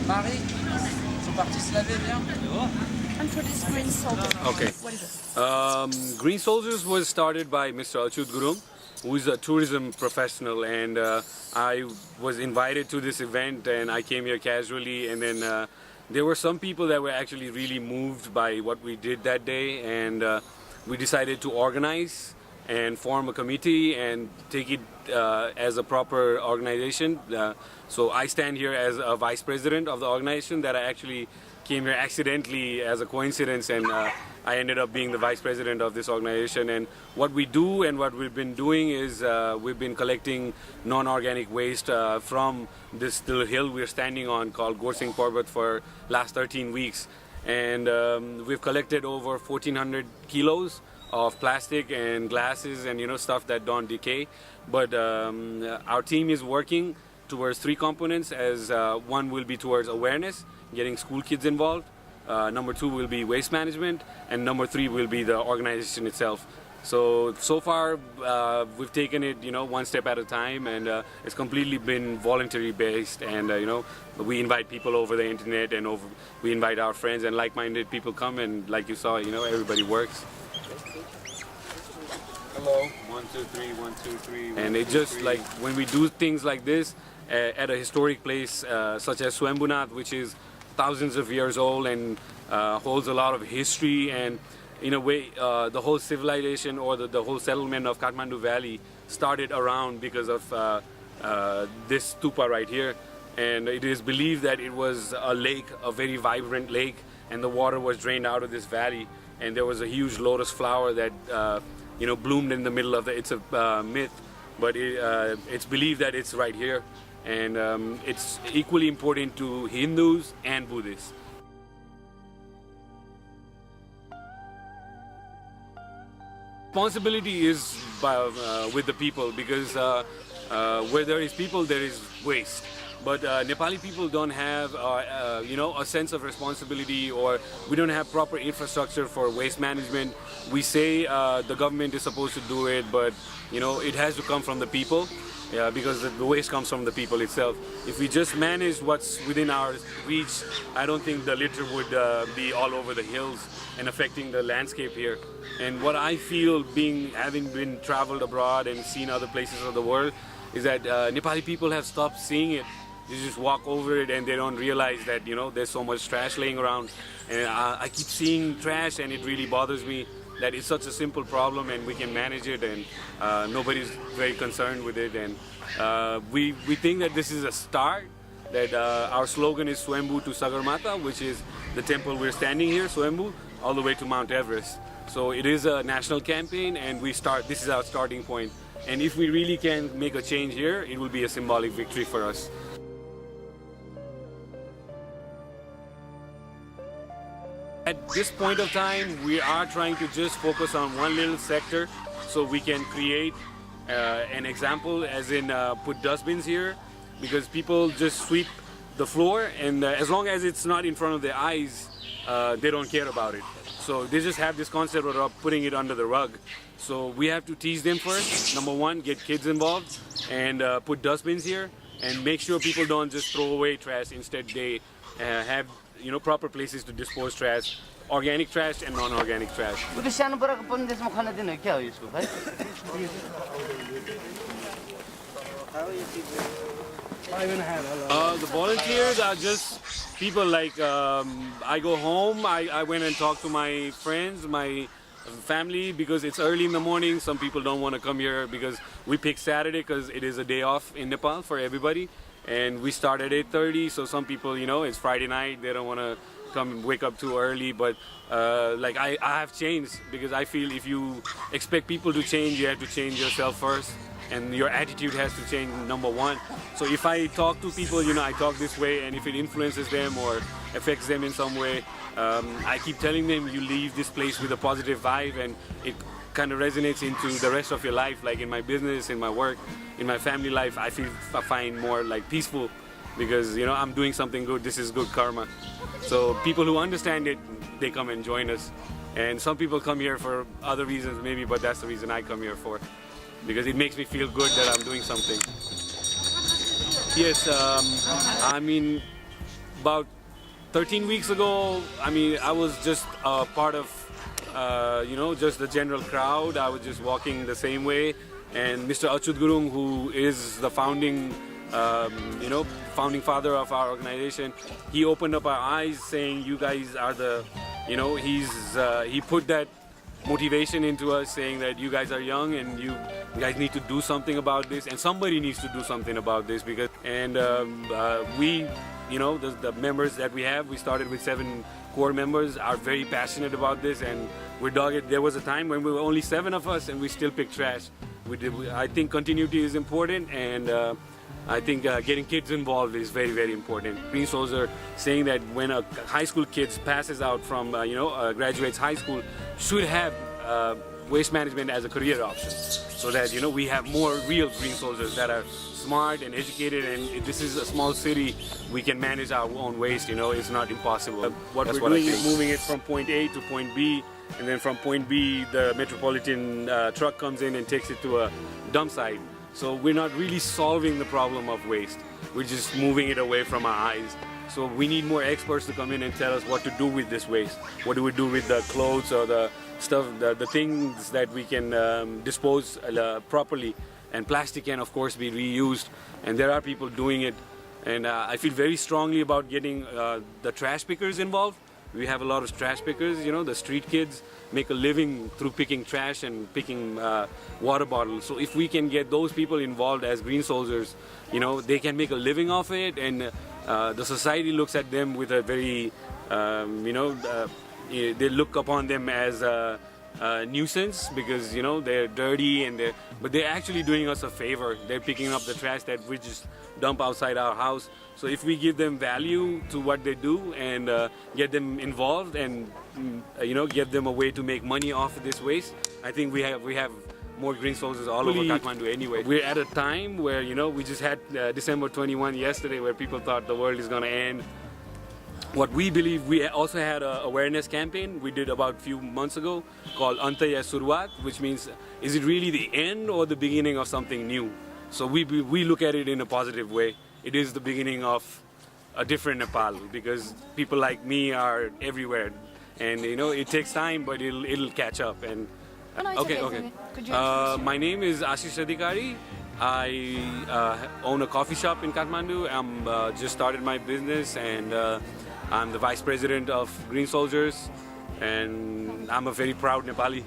Marie, c'est parti se laver, viens. And for this green soldier, Okay. what is it? Green Soldiers was started by Mr. Achyut Gurum, who is a tourism professional, and I was invited to this event, and I came here casually, and then there were some people that were actually really moved by what we did that day, and we decided to organize and form a committee and take it as a proper organization. So I stand here as a vice president of the organization that I actually came here accidentally as a coincidence, and I ended up being the vice president of this organization. And what we do and what we've been doing is we've been collecting non-organic waste from this little hill we're standing on called Gorsing Parbat for last 13 weeks. And we've collected over 1,400 kilos of plastic and glasses and stuff that don't decay. But our team is working towards three components. As one will be towards awareness, getting school kids involved. Number two will be waste management, and number three will be the organization itself. So far we've taken it one step at a time, and it's completely been voluntary based, and we invite people over the internet, and we invite our friends and like-minded people come, and like you saw, everybody works. Hello. 1, 2, 3, 1, 2, 3. And it just like when we do things like this at a historic place such as Swayambhu, which is thousands of years old and holds a lot of history, and in a way the whole civilization or the whole settlement of Kathmandu Valley started around because of this stupa right here. And it is believed that it was a lake, a very vibrant lake, and the water was drained out of this valley, and there was a huge lotus flower that bloomed in the middle of it. It's a myth, but it's believed that it's right here, and it's equally important to Hindus and Buddhists. Responsibility is with the people, because where there is people, there is waste. But Nepali people don't have, a sense of responsibility, or we don't have proper infrastructure for waste management. We say the government is supposed to do it, but it has to come from the people, because the waste comes from the people itself. If we just manage what's within our reach, I don't think the litter would be all over the hills and affecting the landscape here. And what I feel, having been traveled abroad and seen other places of the world, is that Nepali people have stopped seeing it. They just walk over it and they don't realize that there's so much trash laying around. And I keep seeing trash, and it really bothers me that it's such a simple problem and we can manage it, and nobody's very concerned with it. And we think that this is a start, that our slogan is Swayambhu to Sagarmata, which is the temple we're standing here, Swayambhu, all the way to Mount Everest. So it is a national campaign, and this is our starting point. And if we really can make a change here, it will be a symbolic victory for us. At this point of time, we are trying to just focus on one little sector so we can create an example, as in put dustbins here, because people just sweep the floor, and as long as it's not in front of their eyes, they don't care about it. So they just have this concept of putting it under the rug. So we have to teach them first. Number one, get kids involved and put dustbins here, and make sure people don't just throw away trash. Instead, they have proper places to dispose trash, organic trash and non-organic trash. The volunteers are just people like I go home, I went and talked to my friends, my family, because it's early in the morning. Some people don't want to come here because we pick Saturday because it is a day off in Nepal for everybody, and we start at 8:30. So some people, it's Friday night, they don't want to come and wake up too early. But like I have changed, because I feel if you expect people to change, you have to change yourself first, and your attitude has to change, number one. So if I talk to people, I talk this way, and if it influences them or affects them in some way, I keep telling them, you leave this place with a positive vibe, and it kind of resonates into the rest of your life. Like in my business, in my work, in my family life, I find more like peaceful, because I'm doing something good. This is good karma. So people who understand it, they come and join us. And some people come here for other reasons maybe, but that's the reason I come here for, because it makes me feel good that I'm doing something. Yes, I mean, about 13 weeks ago, I mean, I was just part of, just the general crowd. I was just walking the same way. And Mr. Achyut Gurung, who is the founding father of our organization, he opened up our eyes saying, you guys are the, he put that motivation into us, saying that you guys are young and you guys need to do something about this, and somebody needs to do something about this, because, and we, the members that we have, we started with 7 core members, are very passionate about this, and we're dogged. There was a time when we were only 7 of us and we still picked trash. I think continuity is important, and I think getting kids involved is very, very important. Green Soldier saying that when a high school kid passes out from, graduates high school, should have waste management as a career option, so that we have more real green soldiers that are smart and educated, and if this is a small city, we can manage our own waste. It's not impossible. What we're doing is moving it from point A to point B, and then from point B the metropolitan truck comes in and takes it to a dump site. So we're not really solving the problem of waste, we're just moving it away from our eyes. So we need more experts to come in and tell us what to do with this waste. What do we do with the clothes or the stuff, the things that we can dispose properly. And plastic can of course be reused, and there are people doing it. And I feel very strongly about getting the trash pickers involved. We have a lot of trash pickers, the street kids make a living through picking trash and picking water bottles. So if we can get those people involved as green soldiers, they can make a living off it, and the society looks at them with a very, they look upon them as a nuisance, because they're dirty, and but they're actually doing us a favor. They're picking up the trash that we just dump outside our house. So if we give them value to what they do, and get them involved, and give them a way to make money off of this waste, I think we have more green soldiers all over Kathmandu anyway. We're at a time where we just had December 21 yesterday, where people thought the world is going to end. What we believe, we also had an awareness campaign we did about a few months ago called Anta Ya Suruat, which means, is it really the end or the beginning of something new? So we look at it in a positive way. It is the beginning of a different Nepal, because people like me are everywhere, and it takes time, but it'll catch up. And okay. Could you My name is Aashish Adhikari. I own a coffee shop in Kathmandu. I'm just started my business, and I'm the vice president of Green Soldiers, and I'm a very proud Nepali.